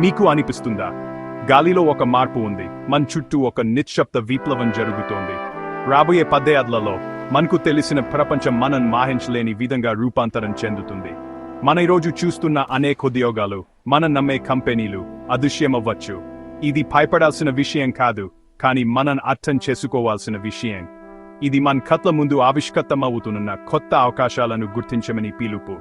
మీకు అనిపిస్తుందా? గాలిలో ఒక మార్పు ఉంది, మన చుట్టూ ఒక నిశ్శబ్ద విప్లవం జరుగుతోంది. రాబోయే 10 ఏళ్లలో మనకు తెలిసిన ప్రపంచం మనం మాహించలేని విధంగా రూపాంతరం చెందుతుంది. మన ఈరోజు చూస్తున్న అనేక ఉద్యోగాలు, మనం నమ్మే కంపెనీలు అదృశ్యమవ్వచ్చు. ఇది భయపడాల్సిన విషయం కాదు, కానీ మనం అర్థం చేసుకోవాల్సిన విషయం. ఇది మన కళ్ళ ముందు ఆవిష్కృతమవుతున్న కొత్త అవకాశాలను గుర్తించమని పిలుపు.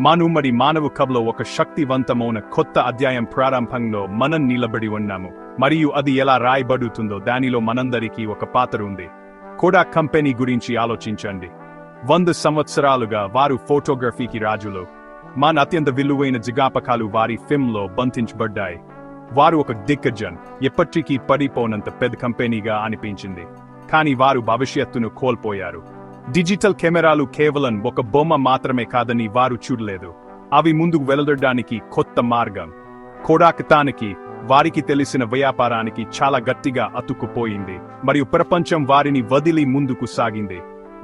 మానవుడి మానవ కథలో ఒక శక్తివంతమైన కొత్త అధ్యాయం ప్రారంభంలో మనం నిలబడి ఉన్నాము, మరియు అది ఎలా రాయబడుతుందో దానిలో మనందరికీ ఒక పాత్ర ఉంది. కోడాక్ కంపెనీ గురించి ఆలోచించండి. 100 సంవత్సరాలుగా వారు ఫోటోగ్రఫీకి రాజులు. మన అత్యంత విలువైన జ్ఞాపకాలు వారి ఫిల్మ్లో బంధించబడ్డాయి. వారు ఒక దిగ్గజం, ఎప్పటికీ పడిపోనంత పెద్ద కంపెనీగా అనిపించింది. కానీ వారు భవిష్యత్తును కోల్పోయారు. డిజిటల్ కెమెరాలు కేవలం ఒక బొమ్మ మాత్రమే కాదని వారు చూడలేదు. అవి ముందుకు వెళ్ళడానికి కొత్త మార్గం. కోడాక్ తానికి వారికి తెలిసిన వ్యాపారానికి చాలా గట్టిగా అతుక్కుపోయింది, మరియు ప్రపంచం వారిని వదిలి ముందుకు సాగింది.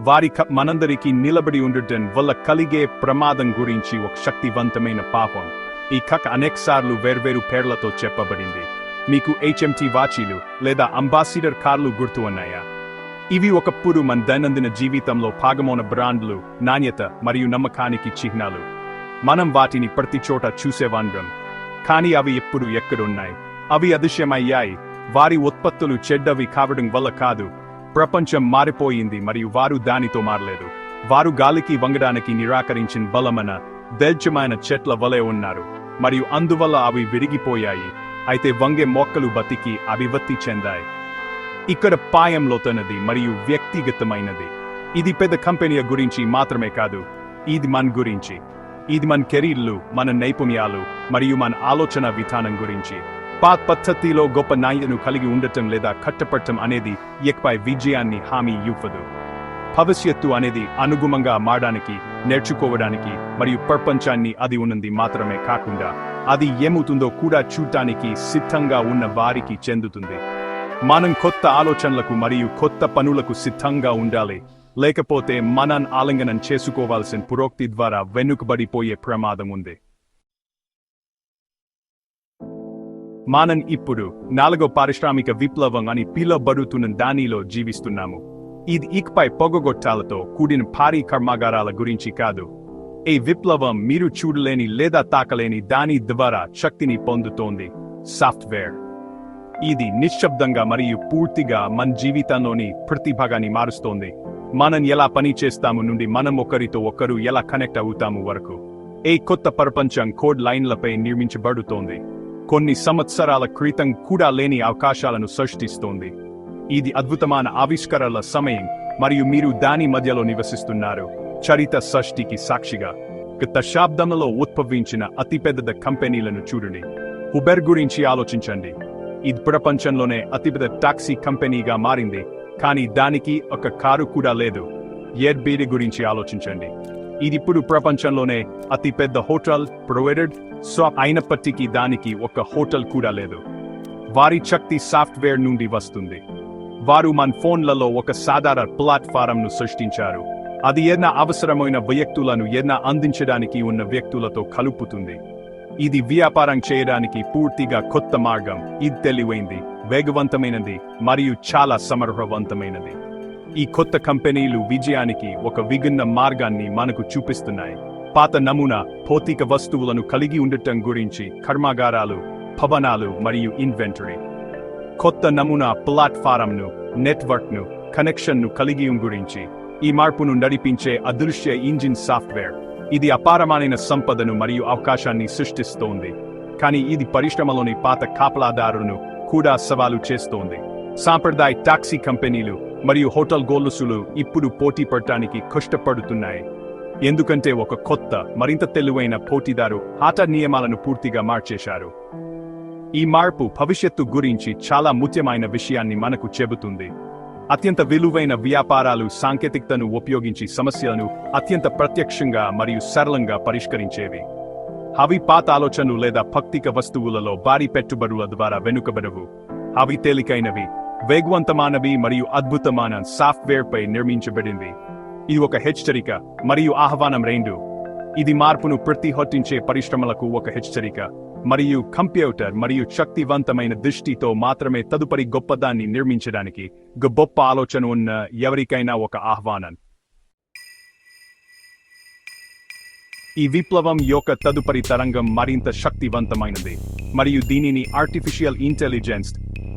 వారి మనందరికీ నిలబడి ఉండటం వల్ల కలిగే ప్రమాదం గురించి ఒక శక్తివంతమైన పాపం. ఈ కథ అనేకసార్లు వేర్వేరు పేర్లతో చెప్పబడింది. మీకు HMT వాచీలు లేదా అంబాసిడర్ కార్లు గుర్తు ఉన్నాయా? ఇవి ఒకప్పుడు మన దైనందిన జీవితంలో భాగమైన బ్రాండ్లు, నాణ్యత మరియు నమ్మకానికి చిహ్నాలు. మనం వాటిని ప్రతి చోట చూసేవాళ్ళం. కానీ అవి ఇప్పుడు ఎక్కడున్నాయి? అవి అదృశ్యమయ్యాయి. వారి ఉత్పత్తులు చెడ్డవి కావడం వల్ల కాదు, ప్రపంచం మారిపోయింది మరియు వారు దానితో మారలేదు. వారు గాలికి వంగడానికి నిరాకరించిన బలమైన దైర్ఘ్యమైన చెట్ల వలె ఉన్నారు, మరియు అందువల్ల అవి విరిగిపోయాయి. అయితే వంగే మొక్కలు బతికి అభివృద్ధి చెందాయి. ఇక్కడ పాయం లోతైనది మరియు వ్యక్తిగతమైనది. ఇది పెద్ద కంపెనీల గురించి మాత్రమే కాదు, ఇది మన గురించి. ఇది మన కెరీర్లు, మన నైపుణ్యాలు మరియు మన ఆలోచన విధానం గురించి. పాత పద్ధతిలో గొప్ప నాయకును కలిగి ఉండటం లేదా కట్టపడటం అనేది ఎక్పై విజయాన్ని హామీ ఇవ్వదు. భవిష్యత్తు అనేది అనుగుణంగా మారడానికి, నేర్చుకోవడానికి మరియు ప్రపంచాన్ని అది ఉన్నది మాత్రమే కాకుండా అది ఏమవుతుందో కూడా చూడటానికి సిద్ధంగా ఉన్న వారికి చెందుతుంది. మనం కొత్త ఆలోచనలకు మరియు కొత్త పనులకు సిద్ధంగా ఉండాలి, లేకపోతే మనం ఆలింగనం చేసుకోవాల్సిన పురోగతి ద్వారా వెనుకబడిపోయే ప్రమాదం ఉంది. మనం ఇప్పుడు 4వ పారిశ్రామిక విప్లవం అని పిలువబడుతున్న దానిలో జీవిస్తున్నాము. ఇది ఇకపై పొగగొట్టాలతో కూడిన భారీ కర్మాగారాల గురించి కాదు. ఈ విప్లవం మీరు చూడలేని లేదా తాకలేని దాని ద్వారా శక్తిని పొందుతోంది: సాఫ్ట్వేర్. ఇది నిశ్శబ్దంగా మరియు పూర్తిగా మన జీవితంలోని ప్రతి భాగాన్ని మారుస్తోంది. మనం ఎలా పని చేస్తాము నుండి మనం ఒకరితో ఒకరు ఎలా కనెక్ట్ అవుతాము వరకు. ఈ కొత్త ప్రపంచం కోడ్ లైన్లపై నిర్మించబడుతోంది. కొన్ని సంవత్సరాల క్రితం కూడా లేని అవకాశాలను సృష్టిస్తోంది. ఇది అద్భుతమైన ఆవిష్కరణల సమయం, మరియు మీరు దాని మధ్యలో నివసిస్తున్నారు. చరిత్ర సృష్టికి సాక్షిగా గత శతాబ్దంలో ఉద్భవించిన అతిపెద్ద కంపెనీలను చూడండి. ఉబెర్ గురించి ఆలోచించండి. ఇది ప్రపంచంలోనే అతిపెద్ద టాక్సీ కంపెనీగా మారింది, కానీ దానికి ఒక కారు కూడా లేదు. ఎయిర్బిడ్ గురించి ఆలోచించండి. ఇది ఇప్పుడు ప్రపంచంలోనే అతిపెద్ద హోటల్ ప్రొవైడర్ అయినప్పటికీ దానికి ఒక హోటల్ కూడా లేదు. వారి శక్తి సాఫ్ట్వేర్ నుండి వస్తుంది. వారు మన ఫోన్లలో ఒక సాధారణ ప్లాట్ఫారంను సృష్టించారు. అది ఎన్నో అవసరమైన వ్యక్తులను ఎన్నో అందించడానికి ఉన్న వ్యక్తులతో కలుపుతుంది. ఇది వ్యాపారం చేయడానికి పూర్తిగా కొత్త మార్గం. ఇది తెలివైంది, వేగవంతమైనది మరియు చాలా సమర్థవంతమైనది. ఈ కొత్త కంపెనీలు విజయానికి ఒక విభిన్న మార్గాన్ని మనకు చూపిస్తున్నాయి. పాత నమూనా భౌతిక వస్తువులను కలిగి ఉండటం గురించి కర్మాగారాలు, భవనాలు మరియు ఇన్వెంటరీ. కొత్త నమూనా ప్లాట్ఫారంను, నెట్వర్క్ను, కనెక్షన్ను కలిగి గురించి. ఈ మార్పును నడిపించే అదృశ్య ఇంజిన్ సాఫ్ట్వేర్. ఇది అపారమైన సంపదను మరియు అవకాశాన్ని సృష్టిస్తోంది, కానీ ఇది పరిశ్రమలోని పాత కాపలాదారులను కూడా సవాలు చేస్తోంది. సాంప్రదాయ టాక్సీ కంపెనీలు మరియు హోటల్ గొలుసులు ఇప్పుడు పోటీ పడటానికి కష్టపడుతున్నాయి, ఎందుకంటే ఒక కొత్త, మరింత తెలివైన పోటీదారు ఆట నియమాలను పూర్తిగా మార్చేశారు. ఈ మార్పు భవిష్యత్తు గురించి చాలా ముఖ్యమైన విషయాన్ని మనకు చెబుతుంది. అత్యంత విలువైన వ్యాపారాలు సాంకేతికతను ఉపయోగించి సమస్యలను అత్యంత ప్రత్యక్షంగా మరియు సరళంగా పరిష్కరించేవి. అవి పాత ఆలోచనలు లేదా భౌతిక వస్తువులలో భారీ పెట్టుబడుల ద్వారా వెనుకబడవు. అవి తేలికైనవి, వేగవంతమైనవి మరియు అద్భుతమైన సాఫ్ట్వేర్పై నిర్మించబడింది. ఇది ఒక హెచ్చరిక మరియు ఆహ్వానం రెండు. ఇది మార్పును ప్రతిహొట్టించే పరిశ్రమలకు ఒక హెచ్చరిక, మరియు కంప్యూటర్ మరియు శక్తివంతమైన దృష్టితో మాత్రమే తదుపరి గొప్పదాన్ని నిర్మించడానికి గొప్ప ఆలోచన ఉన్న ఎవరికైనా ఒక ఆహ్వానం. ఈ విప్లవం యొక్క తదుపరి తరంగం మరింత శక్తివంతమైనది మరియు దీనిని ఆర్టిఫిషియల్ ఇంటెలిజెన్స్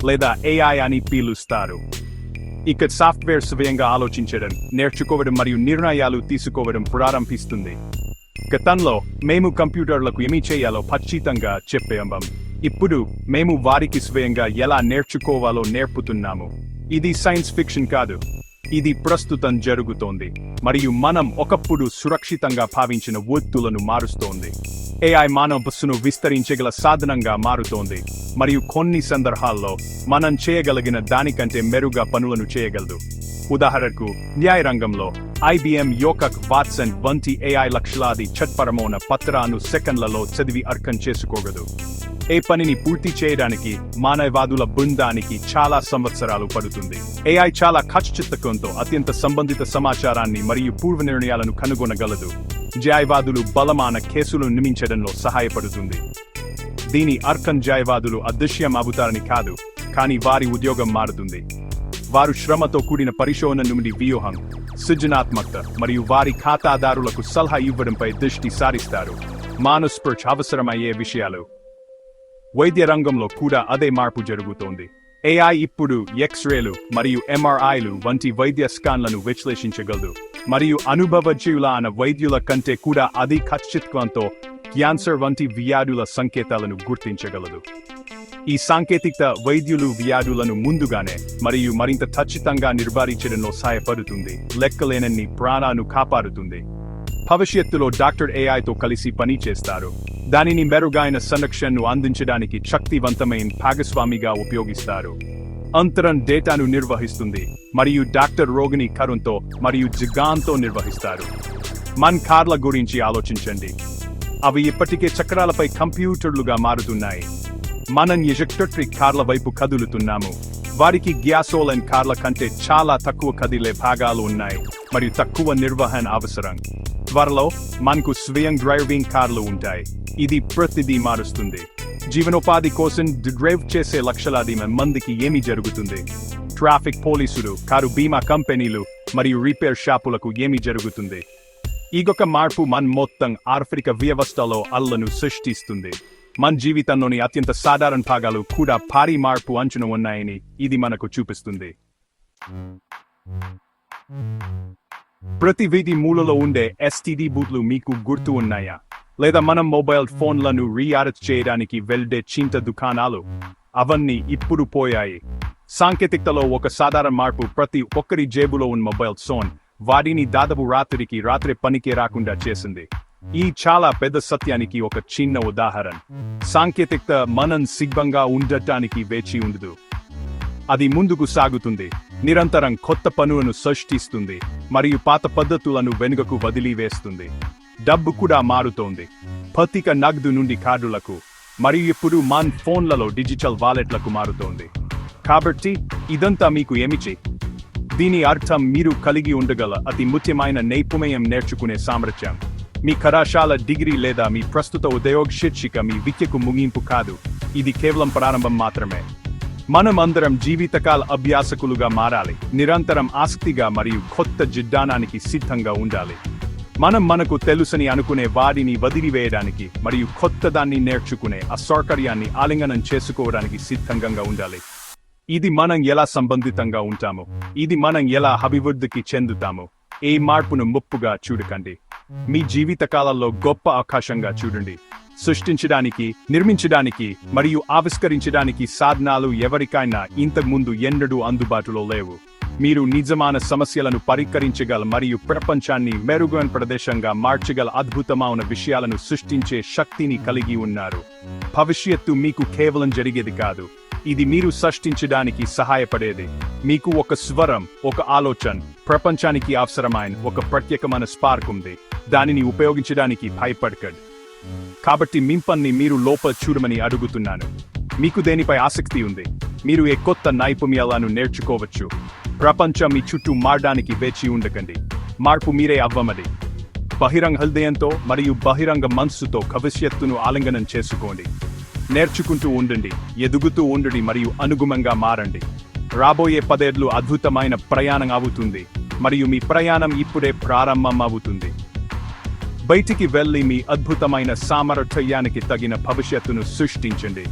లేదా AI అని పిలుస్తారు. ఇక సాఫ్ట్వేర్ స్వయంగా ఆలోచించడం, నేర్చుకోవడం మరియు నిర్ణయాలు తీసుకోవడం ప్రారంభిస్తుంది. గతంలో మేము కంప్యూటర్లకు ఏమి చేయాలో ఖచ్చితంగా చెప్పాం. ఇప్పుడు మేము వారికి స్వయంగా ఎలా నేర్చుకోవాలో నేర్పుతున్నాము. ఇది సైన్స్ ఫిక్షన్ కాదు, ఇది ప్రస్తుతం జరుగుతోంది మరియు మనం ఒకప్పుడు సురక్షితంగా భావించిన ఒత్తులను మారుస్తోంది. AI మానవ బస్సును విస్తరించగల సాధనంగా మారుతోంది మరియు కొన్ని సందర్భాల్లో మనం చేయగలిగిన దానికంటే మెరుగ్గా పనులను చేయగలదు. ఉదాహరణకు న్యాయ రంగంలో IBM యొక్క వాట్సన్ వంటి AI లక్షలాది చట్పరమైన పత్రాలను సెకండ్లలో చదివి అర్థం చేసుకోగలదు. ఏ పనిని పూర్తి చేయడానికి మానవవాదుల బృందానికి చాలా సంవత్సరాలు పడుతుంది. AI చాలా ఖచ్చితత్వంతో అత్యంత సంబంధిత సమాచారాన్ని మరియు పూర్వ నిర్ణయాలను కనుగొనగలదు. న్యాయవాదులు బలమైన కేసులను నిర్మించడంలో సహాయపడుతుంది. దీని అర్థం న్యాయవాదులు అదృశ్యం అవుతారని కాదు, కానీ వారి ఉద్యోగం మారుతుంది. వారు శ్రమతో కూడిన పరిశోధన నుండి వ్యూహం, సృజనాత్మకత మరియు వారి ఖాతాదారులకు సలహా ఇవ్వడంపై దృష్టి సారిస్తారు. మానస్పర్శ అవసరమయ్యే విషయాలు. వైద్య రంగంలో కూడా అదే మార్పు జరుగుతోంది. AI ఇప్పుడు ఎక్స్రేలు మరియు MRIలు వంటి వైద్య స్కాన్లను విశ్లేషించగలదు మరియు అనుభవజ్ఞులైన వైద్యుల కంటే కూడా అధిక ఖచ్చితత్వంతో క్యాన్సర్ వంటి వ్యాధుల సంకేతాలను గుర్తించగలదు. ఈ సాంకేతికత వైద్యులు వ్యాధులను ముందుగానే మరియు మరింత ఖచ్చితంగా నిర్ధారించడంలో సహాయపడుతుంది, లెక్కలేనన్ని ప్రాణాలను కాపాడుతుంది. భవిష్యత్తులో డాక్టర్ AIతో కలిసి పనిచేస్తారు, దానిని మెరుగైన సంరక్షణను అందించడానికి శక్తివంతమైన భాగస్వామిగా ఉపయోగిస్తారు. అంతరం డేటాను నిర్వహిస్తుంది మరియు డాక్టర్ రోగిని కరుణతో మరియు జిగాంతో నిర్వహిస్తారు. మన కార్ల గురించి ఆలోచించండి. అవి ఇప్పటికే చక్రాలపై కంప్యూటర్లుగా మారుతున్నాయి. మనం ఎలక్ట్రిక్ కార్ల వైపు కదులుతున్నాము. వారికి గ్యాసోలిన్ కార్ల కంటే చాలా తక్కువ కదిలే భాగాలు ఉన్నాయి మరియు తక్కువ నిర్వహణ అవసరం. త్వరలో మనకు స్వయం డ్రైవింగ్ కార్లు ఉంటాయి. ఇది ప్రతిదీ మారుస్తుంది. జీవనోపాధి కోసం డ్రైవ్ చేసే లక్షలాది మందికి ఏమి జరుగుతుంది? ట్రాఫిక్ పోలీసులు, కారు బీమా కంపెనీలు మరియు రిపేర్ షాపులకు ఏమి జరుగుతుంది? ఈగొక మార్పు మన మొత్తం ఆర్థిక వ్యవస్థలో అల్లను సృష్టిస్తుంది. మన జీవితంలోని అత్యంత సాధారణ భాగాలు కూడా భారీ మార్పు అంచున ఉన్నాయని ఇది మనకు చూపిస్తుంది. ప్రతి వీధి మూలలో ఉండే STD బూత్లు మీకు గుర్తు ఉన్నాయా? లేదా మనం మొబైల్ ఫోన్లను రీఛార్జ్ చేయడానికి వెళ్లే చిన్న దుకాణాలు? అవన్నీ ఇప్పుడు పోయాయి. సాంకేతికతలో ఒక సాధారణ మార్పు ప్రతి ఒక్కరి జేబులో ఉన్న మొబైల్ ఫోన్ వాటిని దాదాపు రాత్రి పనికి రాకుండా చేసింది. ఈ చాలా పెద్ద సత్యానికి ఒక చిన్న ఉదాహరణ. సాంకేతికత మనం సిద్ధంగా ఉండటానికి వేచి ఉండదు. అది ముందుకు సాగుతుంది, నిరంతరం కొత్త పనులను సృష్టిస్తుంది మరియు పాత పద్ధతులను వెనుకకు వదిలివేస్తుంది. డబ్బు కూడా మారుతోంది, భౌతిక నగదు నుండి కార్డులకు మరియు ఇప్పుడు మన ఫోన్లలో డిజిటల్ వాలెట్లకు మారుతోంది. కాబట్టి ఇదంతా మీకు ఏమిటి? దీని అర్థం మీరు కలిగి ఉండగల అతి ముఖ్యమైన నైపుణ్యం నేర్చుకునే సామర్థ్యం. మీ కళాశాల డిగ్రీ లేదా మీ ప్రస్తుత ఉద్యోగ శీర్షిక మీ విద్యకు ముగింపు కాదు, ఇది కేవలం ప్రారంభం మాత్రమే. మనం అందరం జీవితకాల అభ్యాసకులుగా మారాలి, నిరంతరం ఆసక్తిగా మరియు కొత్త జిజ్ఞానానికి సిద్ధంగా ఉండాలి. మనం మనకు తెలుసని అనుకునే వాడిని వదిలివేయడానికి మరియు కొత్తదాన్ని నేర్చుకునే అసౌకర్యాన్ని ఆలింగనం చేసుకోవడానికి సిద్ధంగా ఉండాలి. ఇది మనం ఎలా సంబంధితంగా ఉంటామో, ఇది మనం ఎలా అభివృద్ధికి చెందుతామో. ఏ మార్పును ముప్పుగా చూడకండి, మీ జీవితకాలంలో గొప్ప అవకాశంగా చూడండి. సృష్టించడానికి, నిర్మించడానికి మరియు ఆవిష్కరించడానికి సాధనాలు ఎవరికైనా ఇంతకుముందు ఎన్నడూ అందుబాటులో లేవు. మీరు నిజమైన సమస్యలను పరిష్కరించగల మరియు ప్రపంచాన్ని మెరుగైన ప్రదేశంగా మార్చగల అద్భుతమైన విషయాలను సృష్టించే శక్తిని కలిగి ఉన్నారు. భవిష్యత్తు మీకు కేవలం జరిగేది కాదు, ఇది మీరు సృష్టించడానికి సహాయపడేది. మీకు ఒక స్వరం, ఒక ఆలోచన, ప్రపంచానికి అవసరమైన ఒక ప్రత్యేకమైన స్పార్క్ ఉంది. దానిని ఉపయోగించడానికి భయపడకండి. కాబట్టి మిమ్మల్ని మీరు లోపల చూడమని అడుగుతున్నాను. మీకు దేనిపై ఆసక్తి ఉంది? మీరు ఏ కొత్త నైపుణ్యాలను నేర్చుకోవచ్చు? ప్రపంచం మీ చుట్టూ మారడానికి వేచి ఉండకండి. మార్పు మీరే అవ్వమది. బహిరంగ హృదయంతో మరియు బహిరంగ మనస్సుతో భవిష్యత్తును ఆలింగనం చేసుకోండి. నేర్చుకుంటూ ఉండండి, ఎదుగుతూ ఉండండి మరియు అనుగుణంగా మారండి. రాబోయే 10 ఏళ్ళు అద్భుతమైన ప్రయాణం అవుతుంది మరియు మీ ప్రయాణం ఇప్పుడే ప్రారంభం అవుతుంది. బయటికి వెళ్ళి మీ అద్భుతమైన సామర్థ్యానికి తగిన భవిష్యత్తును సృష్టించండి.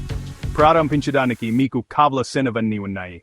ప్రారంభించడానికి మీకు కావలసినవన్నీ ఉన్నాయి.